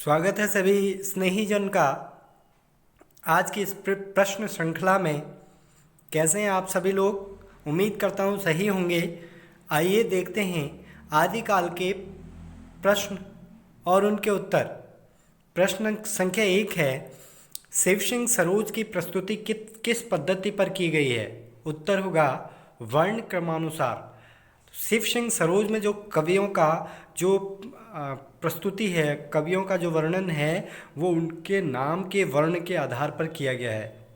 स्वागत है सभी स्नेहीजन का आज की इस प्रश्न श्रृंखला में। कैसे हैं आप सभी लोग? उम्मीद करता हूँ सही होंगे। आइए देखते हैं आदिकाल के प्रश्न और उनके उत्तर। प्रश्न संख्या 1 है, शिव सिंह सरोज की प्रस्तुति किस पद्धति पर की गई है? उत्तर होगा वर्ण क्रमानुसार। शिव सिंह सरोज में जो कवियों का जो प्रस्तुति है, कवियों का जो वर्णन है, वो उनके नाम के वर्ण के आधार पर किया गया है।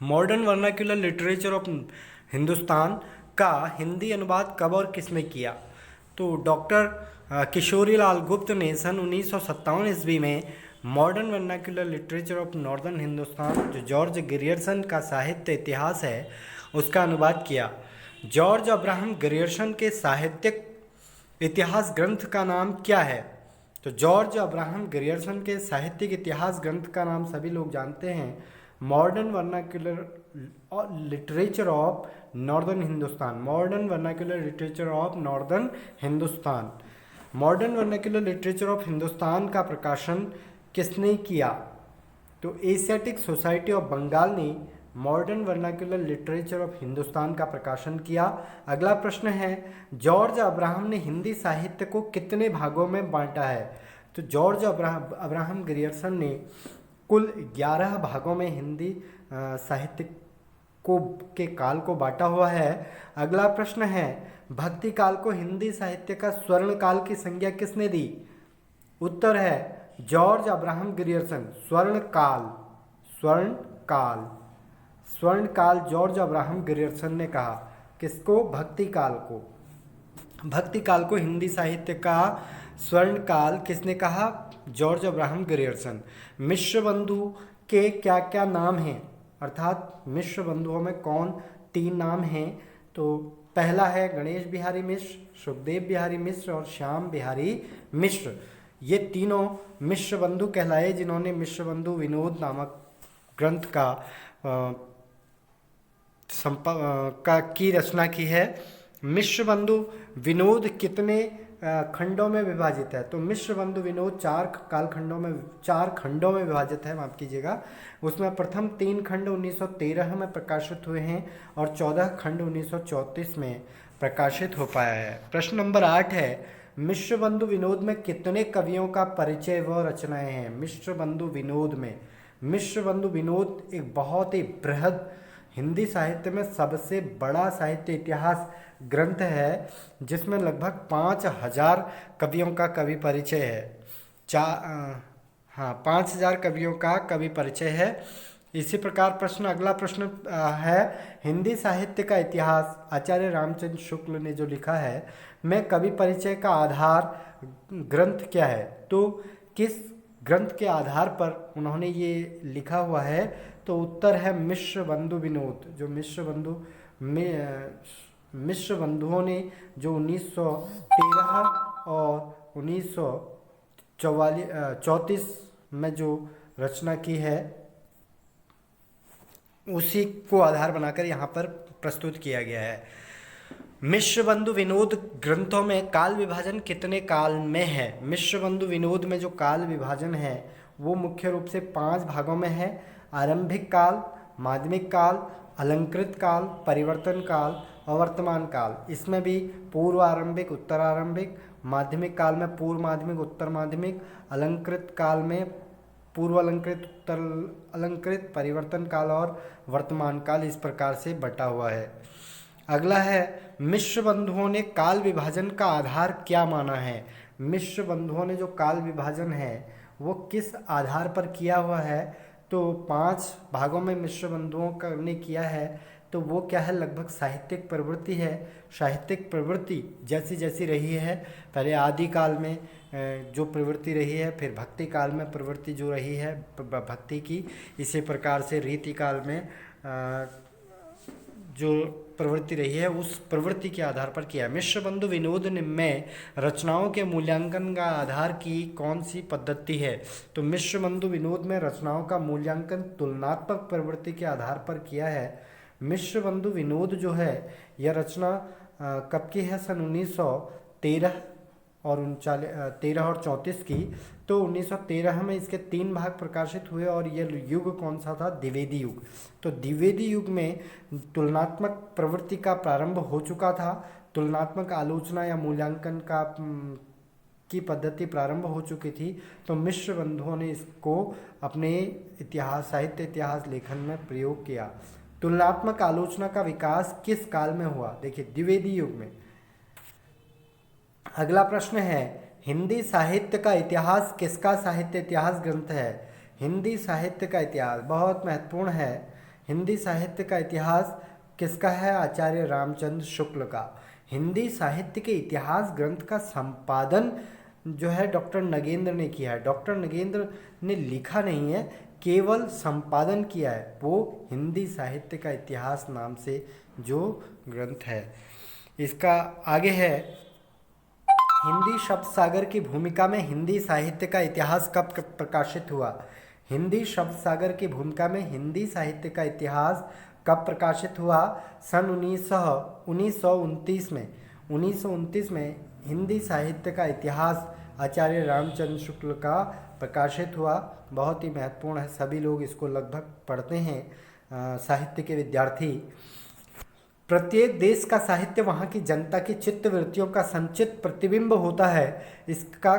Modern vernacular literature of Hindustan का हिंदी अनुवाद कब और किसने किया? तो डॉक्टर किशोरीलाल गुप्त ने सन 1957 ईस्वी में modern vernacular literature of northern Hindustan, जो जॉर्ज ग्रियर्सन का साहित्य इतिहास है, उसका अनुवाद किया। जॉर्ज अब्राहम ग्रियर्सन के साहित्यिक इतिहास ग्रंथ का नाम क्या है? तो जॉर्ज अब्राहम ग्रियर्सन के साहित्यिक इतिहास ग्रंथ का नाम सभी लोग जानते हैं, modern vernacular literature of northern Hindustan. Modern vernacular literature of northern Hindustan. Modern vernacular literature of Hindustan का प्रकाशन किसने किया? तो एशियाटिक सोसाइटी ऑफ बंगाल ने modern vernacular literature of Hindustan का प्रकाशन किया। अगला प्रश्न है, जॉर्ज अब्राहम ने हिंदी साहित्य को कितने भागों में बांटा है? तो जॉर्ज अब्राहम ग्रियर्सन ने कुल 11 भागों में हिंदी साहित्य के काल को बांटा हुआ है। अगला प्रश्न है, भक्ति काल को हिंदी साहित्य का स्वर्ण काल की संज्ञा किसने दी? उत्तर है जॉर्ज अब्राहम ग्रियर्सन। स्वर्ण काल जॉर्ज अब्राहम ग्रियर्सन ने कहा। किसको? भक्ति काल को। भक्ति काल को हिंदी साहित्य का स्वर्ण काल किसने कहा? George Abraham Grierson. मिश्र बंधु के क्या क्या नाम हैं? अर्थात मिश्र बंधुओं में कौन 3 नाम हैं? तो पहला है गणेश बिहारी मिश्र, सुखदेव बिहारी मिश्र और श्याम बिहारी मिश्र। ये तीनों मिश्र बंधु कहलाए, जिन्होंने मिश्र बंधु विनोद नामक ग्रंथ की रचना की है। मिश्र बंधु विनोद कितने खंडों में विभाजित है? तो मिश्र बंधु विनोद 4 खंडों में विभाजित है, माफ कीजिएगा। उसमें प्रथम 3 खंड 1913 में प्रकाशित हुए हैं और 14 खंड 1934 में प्रकाशित हो पाया है। प्रश्न नंबर 8 है, मिश्र बंधु विनोद में कितने कवियों का परिचय व रचनाएं हैं? मिश्र बंधु विनोद एक बहुत ही बृहद हिंदी साहित्य में सबसे बड़ा साहित्य इतिहास ग्रंथ है, जिसमें लगभग 5000 कवियों का कवि परिचय है। 5000 कवियों का कवि परिचय है। इसी प्रकार अगला प्रश्न है, हिंदी साहित्य का इतिहास आचार्य रामचंद्र शुक्ल ने जो लिखा है, में कवि परिचय का आधार ग्रंथ क्या है? तो किस ग्रंथ के आधार पर उन्होंने ये लिखा हुआ है? तो उत्तर है मिश्र बंधु विनोद। जो मिश्र बंधुओं ने जो 1913 और 1934 में जो रचना की है, उसी को आधार बनाकर यहाँ पर प्रस्तुत किया गया है। मिश्र बंधु विनोद ग्रंथों में काल विभाजन कितने काल में है? मिश्र बंधु विनोद में जो काल विभाजन है वो मुख्य रूप से 5 भागों में है। आरंभिक काल, माध्यमिक काल, अलंकृत काल, परिवर्तन काल और वर्तमान काल। इसमें भी पूर्व आरंभिक, उत्तर आरंभिक, माध्यमिक काल में पूर्व माध्यमिक, उत्तर माध्यमिक, अलंकृत काल में पूर्व अलंकृत, उत्तर अलंकृत, परिवर्तन काल और वर्तमान काल, इस प्रकार से बटा हुआ है। अगला है, मिश्र बंधुओं ने काल विभाजन का आधार क्या माना है? मिश्र बंधुओं ने जो काल विभाजन है वो किस आधार पर किया हुआ है? तो 5 भागों में मिश्र बंधुओं का ने किया है। तो वो क्या है? लगभग साहित्यिक प्रवृत्ति है। साहित्यिक प्रवृत्ति जैसी जैसी रही है, पहले आदि काल में जो प्रवृत्ति रही है, फिर भक्ति काल में प्रवृत्ति जो रही है भक्ति की, इसी प्रकार से रीति काल में जो प्रवृत्ति रही है, उस प्रवृत्ति के आधार पर किया। मिश्र बंधु विनोद में रचनाओं के मूल्यांकन का आधार की कौन सी पद्धति है? तो मिश्र बंधु विनोद में रचनाओं का मूल्यांकन तुलनात्मक प्रवृत्ति के आधार पर किया है। मिश्र बंधु विनोद जो है, यह रचना कब की है? सन 1913 और 13 और 34 की। तो 1913 में इसके 3 भाग प्रकाशित हुए और यह युग कौन सा था? द्विवेदी युग। तो द्विवेदी युग में तुलनात्मक प्रवृत्ति का प्रारंभ हो चुका था। तुलनात्मक आलोचना या मूल्यांकन की पद्धति प्रारंभ हो चुकी थी। तो मिश्र बंधुओं ने इसको अपने साहित्य इतिहास लेखन में प्रयोग किया। तुलनात्मक आलोचना का विकास किस काल में हुआ? देखिए, द्विवेदी युग में। अगला प्रश्न है, हिंदी साहित्य का इतिहास किसका साहित्य इतिहास ग्रंथ है? हिंदी साहित्य का इतिहास बहुत महत्वपूर्ण है। हिंदी साहित्य का इतिहास किसका है? आचार्य रामचंद्र शुक्ल का। हिंदी साहित्य के इतिहास ग्रंथ का संपादन जो है डॉक्टर नगेंद्र ने किया है। डॉक्टर नगेंद्र ने लिखा नहीं है, केवल संपादन किया है। वो हिंदी साहित्य का इतिहास नाम से जो ग्रंथ है। इसका आगे है, हिंदी शब्द सागर की भूमिका में हिंदी साहित्य का इतिहास कब प्रकाशित हुआ? हिंदी शब्द सागर की भूमिका में हिंदी साहित्य का इतिहास कब प्रकाशित हुआ? सन 1929 में। 1929 में हिंदी साहित्य का इतिहास आचार्य रामचंद्र शुक्ल का प्रकाशित हुआ। बहुत ही महत्वपूर्ण है, सभी लोग इसको लगभग पढ़ते हैं साहित्य के विद्यार्थी। प्रत्येक देश का साहित्य वहाँ की जनता की चित्तवृत्तियों का संचित प्रतिबिंब होता है। इसका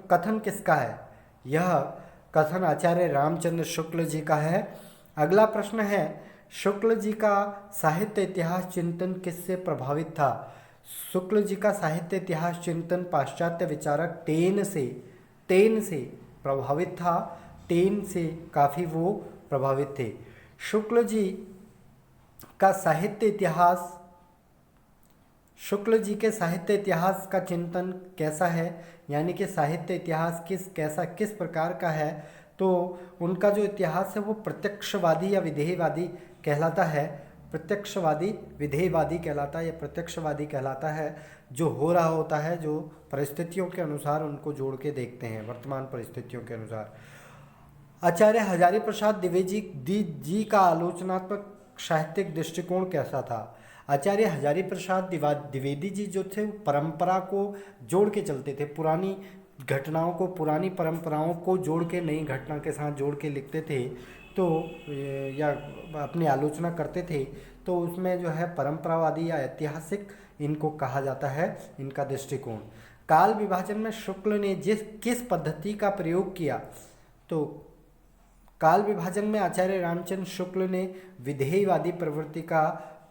कथन किसका है? यह कथन आचार्य रामचंद्र शुक्ल जी का है। अगला प्रश्न है, शुक्ल जी का साहित्य इतिहास चिंतन किससे प्रभावित था? शुक्ल जी का साहित्य इतिहास चिंतन पाश्चात्य विचारक टेन से प्रभावित था। टेन से काफ़ी वो प्रभावित थे। शुक्ल जी के साहित्य इतिहास का चिंतन कैसा है, यानी कि साहित्य इतिहास किस प्रकार का है? तो उनका जो इतिहास है वो प्रत्यक्षवादी या विधेयवादी कहलाता है। विधेयवादी कहलाता है या प्रत्यक्षवादी कहलाता है। जो हो रहा होता है, जो परिस्थितियों के अनुसार उनको जोड़ के देखते हैं, वर्तमान परिस्थितियों के अनुसार। आचार्य हजारी प्रसाद द्विवेदी जी का आलोचनात्मक साहित्यिक दृष्टिकोण कैसा था? आचार्य हजारी प्रसाद द्विवेदी जी जो थे, परंपरा को जोड़ के चलते थे। पुरानी घटनाओं को, पुरानी परंपराओं को जोड़ के नई घटना के साथ जोड़ के लिखते थे, तो या अपनी आलोचना करते थे। तो उसमें जो है परंपरावादी या ऐतिहासिक इनको कहा जाता है, इनका दृष्टिकोण। काल विभाजन में शुक्ल ने किस पद्धति का प्रयोग किया? तो काल विभाजन में आचार्य रामचंद्र शुक्ल ने विधेयवादी प्रवृत्ति का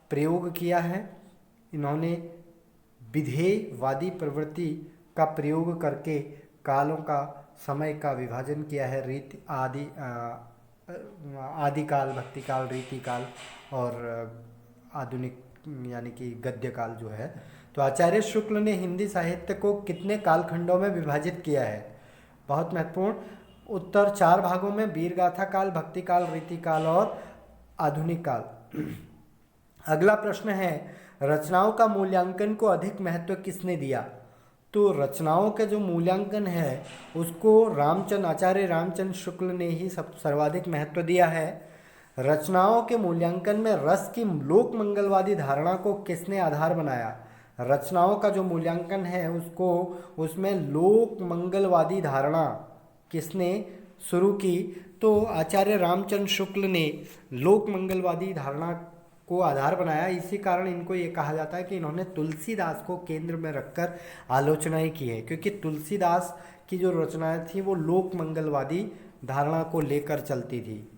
प्रयोग किया है। इन्होंने विधेयवादी प्रवृत्ति का प्रयोग करके कालों का, समय का विभाजन किया है। रीति आदिकाल, भक्ति काल, रीति काल और आधुनिक यानी कि गद्य काल जो है। तो आचार्य शुक्ल ने हिंदी साहित्य को कितने कालखंडों में विभाजित किया है? बहुत महत्वपूर्ण। उत्तर 4 भागों में, वीर गाथा काल, भक्ति काल, रीति काल और आधुनिक काल। अगला प्रश्न है, रचनाओं का मूल्यांकन को अधिक महत्व किसने दिया? तो रचनाओं के जो मूल्यांकन है उसको आचार्य रामचंद्र शुक्ल ने ही सर्वाधिक महत्व दिया है। रचनाओं के मूल्यांकन में रस की लोक मंगलवादी धारणा को किसने आधार बनाया? रचनाओं का जो मूल्यांकन है उसमें लोक मंगलवादी धारणा किसने शुरू की? तो आचार्य रामचंद्र शुक्ल ने लोक मंगलवादी धारणा को आधार बनाया। इसी कारण इनको ये कहा जाता है कि इन्होंने तुलसीदास को केंद्र में रखकर आलोचनाएं की है, क्योंकि तुलसीदास की जो रचनाएं थी वो लोक मंगलवादी धारणा को लेकर चलती थी।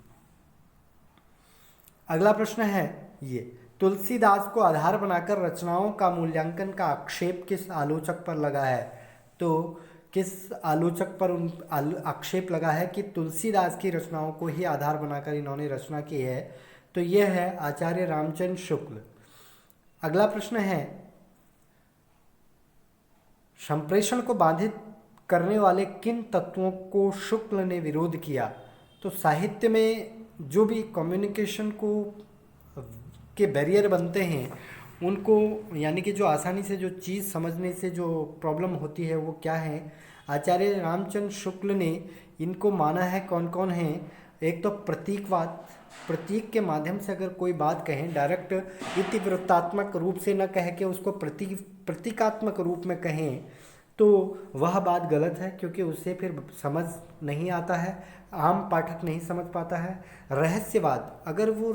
अगला प्रश्न है ये, तुलसीदास को आधार बनाकर रचनाओं का मूल्यांकन का आक्षेप किस आलोचक पर लगा है? तो किस आलोचक पर आक्षेप लगा है कि तुलसीदास की रचनाओं को ही आधार बनाकर इन्होंने रचना की है? तो यह है आचार्य रामचंद्र शुक्ल। अगला प्रश्न है, संप्रेषण को बाधित करने वाले किन तत्वों को शुक्ल ने विरोध किया? तो साहित्य में जो भी कम्युनिकेशन को के बैरियर बनते हैं उनको, यानी कि जो आसानी से जो चीज़ समझने से जो प्रॉब्लम होती है वो क्या है? आचार्य रामचंद्र शुक्ल ने इनको माना है। कौन कौन है? एक तो प्रतीकवाद, प्रतीक के माध्यम से अगर कोई बात कहें, डायरेक्ट इतिवृत्तात्मक रूप से न कह के उसको प्रतीकात्मक रूप में कहें, तो वह बात गलत है, क्योंकि उससे फिर समझ नहीं आता है, आम पाठक नहीं समझ पाता है। रहस्यवाद, अगर वो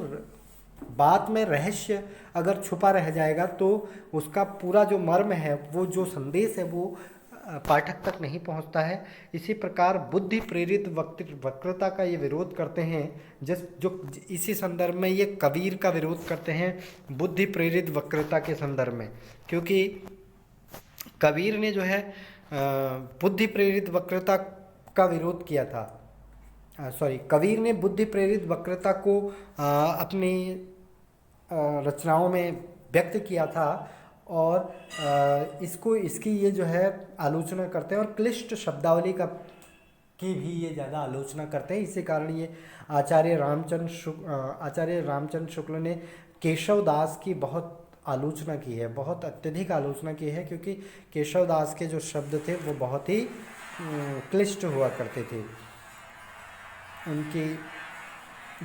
बात में रहस्य अगर छुपा रह जाएगा तो उसका पूरा जो मर्म है, वो जो संदेश है, वो पाठक तक नहीं पहुंचता है। इसी प्रकार बुद्धि प्रेरित वक्तृता का ये विरोध करते हैं, इसी संदर्भ में ये कबीर का विरोध करते हैं बुद्धि प्रेरित वक्तृता के संदर्भ में, क्योंकि कबीर ने जो है बुद्धि प्रेरित वक्तृता का विरोध किया था। कबीर ने बुद्धि प्रेरित वक्तृता को अपनी रचनाओं में व्यक्त किया था, और इसकी ये जो है आलोचना करते हैं, और क्लिष्ट शब्दावली की भी ये ज़्यादा आलोचना करते हैं। इसी कारण ये आचार्य रामचंद्र शुक्ल ने केशव दास की बहुत आलोचना की है, बहुत अत्यधिक आलोचना की है, क्योंकि केशव दास के जो शब्द थे वो बहुत ही क्लिष्ट हुआ करते थे उनकी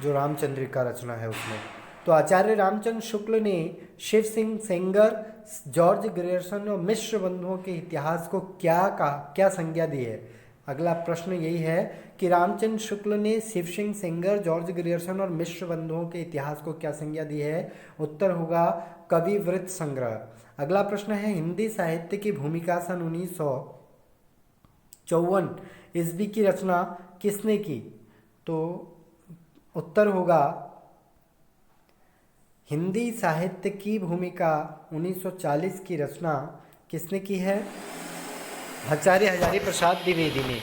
जो रामचंद्रिका रचना है उसमें। तो आचार्य रामचंद्र शुक्ल ने शिव सिंह सेंगर, जॉर्ज ग्रियर्सन और मिश्र बंधुओं के इतिहास को क्या संज्ञा दी है? अगला प्रश्न यही है कि रामचंद्र शुक्ल ने शिव सिंह सेंगर, जॉर्ज ग्रियर्सन और मिश्र बंधुओं के इतिहास को क्या संज्ञा दी है? उत्तर होगा कवि वृत्त संग्रह। अगला प्रश्न है हिंदी साहित्य की भूमिका सन 1954 ईस्वी की रचना किसने की? तो उत्तर होगा हिंदी साहित्य की भूमिका 1940 की रचना किसने की है? आचार्य हजारी प्रसाद द्विवेदी ने।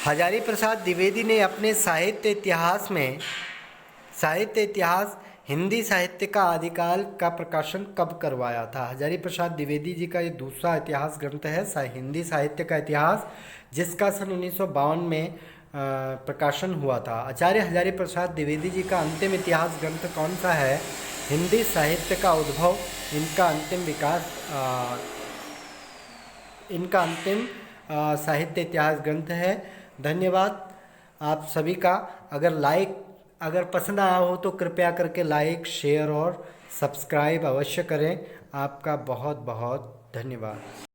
हजारी प्रसाद द्विवेदी ने अपने साहित्य इतिहास हिंदी साहित्य का आदिकाल का प्रकाशन कब करवाया था? हजारी प्रसाद द्विवेदी जी का ये दूसरा इतिहास ग्रंथ है, हिंदी साहित्य का इतिहास, जिसका सन 1952 में प्रकाशन हुआ था। आचार्य हजारी प्रसाद द्विवेदी जी का अंतिम इतिहास ग्रंथ कौन सा है? हिंदी साहित्य का उद्भव, इनका अंतिम विकास, इनका अंतिम साहित्य इतिहास ग्रंथ है। धन्यवाद आप सभी का। अगर पसंद आया हो तो कृपया करके लाइक, शेयर और सब्सक्राइब अवश्य करें। आपका बहुत बहुत धन्यवाद।